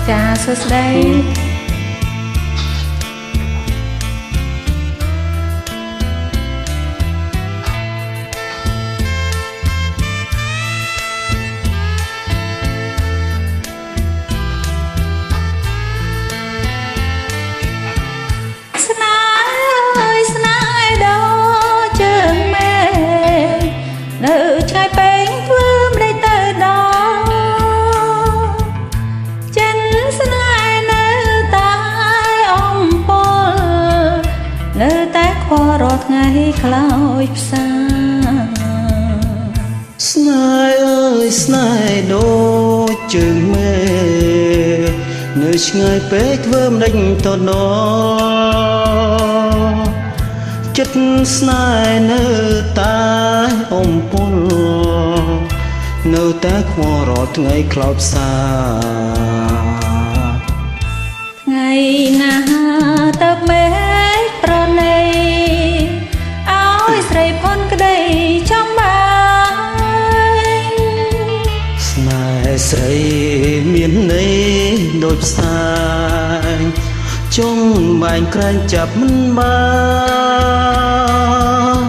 ចាសួស្តីស្នេហ៍អើយស្នេហ៍ដល់ជើងមេនៅឆ្ងាយពេកធ្វើមិនដេចទៅដល់ចិនស្នេហ៍នៅតែអំពលនៅតែខ្វល់រាល់ថ្ងៃខ្លោចផ្សាស្នេហ៍អើយស្នេហ៍ដូចជើងមេនៅឆ្ងាយពេកធ្វើមិនដេញទៅដល់ចិត្តស្នេហ៍នៅតែអំពូលនៅតែខ្វល់រាល់ថ្ងៃខ្លោចផ្សាថ្ងៃណាទៅមេឃប្រណីឲ្យស្រីផុនក្តីចំបាយស្នេហ៍ស្រីមានន័យដូចផ្សាយចង់បែងក្រែងចាប់មិនបាន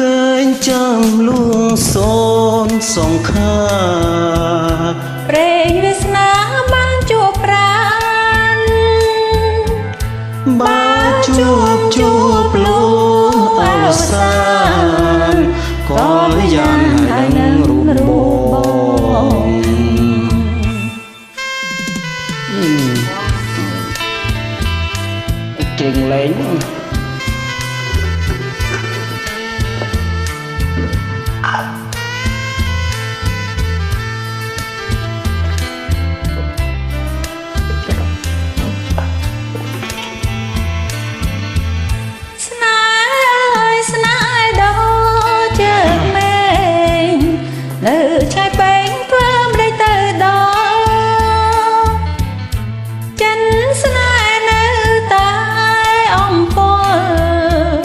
កែងចាំលួងសូនសងខាព្រេងវាសនាបានជួបប្រានបានជួបលោកអវសានក៏យ៉ាងហើយនឹងរូបបងជើងលេងនៅឆ្ងាយពេកធ្វើមិនដេចទៅដល់ចិនស្នេហ៍នៅតែអំពល់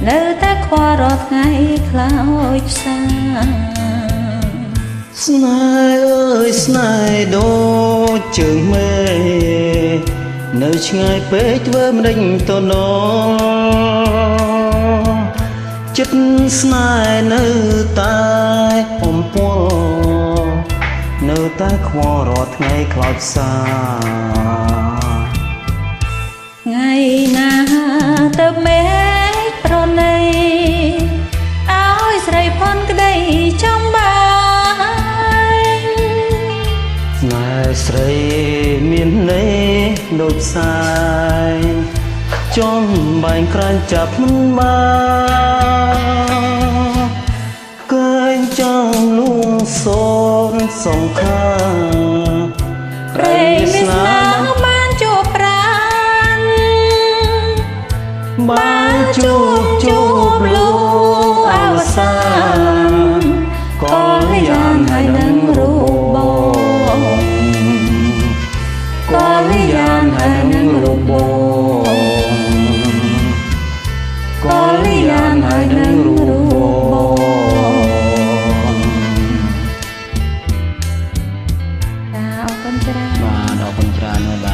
នៅតែខ្វល់រាល់ថ្ងៃខ្លោចផ្សាស្នេហ៍អើយស្នេហ៍ដូចជើងមេនៅឆ្ងាយពេកធ្វើមិនដេញទៅដល់ចិត្តស្នេហ៍នៅតែអំពូលនៅតែខ្វល់រាល់ថ្ងៃខ្លោចផ្សាថ្ងៃណាទៅមេឃប្រណីឲ្យស្រីផុនក្តីចំបាយស្នេហ៍ស្រីមានន័យដូចផ្សាយចង់បែងក្រែងចាប់មិនបានកែងចាំលួងសូនសងខាព្រេងវាសនាបានជួបប្រានបានជួបលោកអវសានក៏យ៉ាងហើយនឹងរូបបងក៏យ៉ាងហើយនឹងរូបបងក៏យ៉ាងហើយនឹងរូបបងអរគុណច្រើនបាទអរគុណច្រើនណាស់បាទ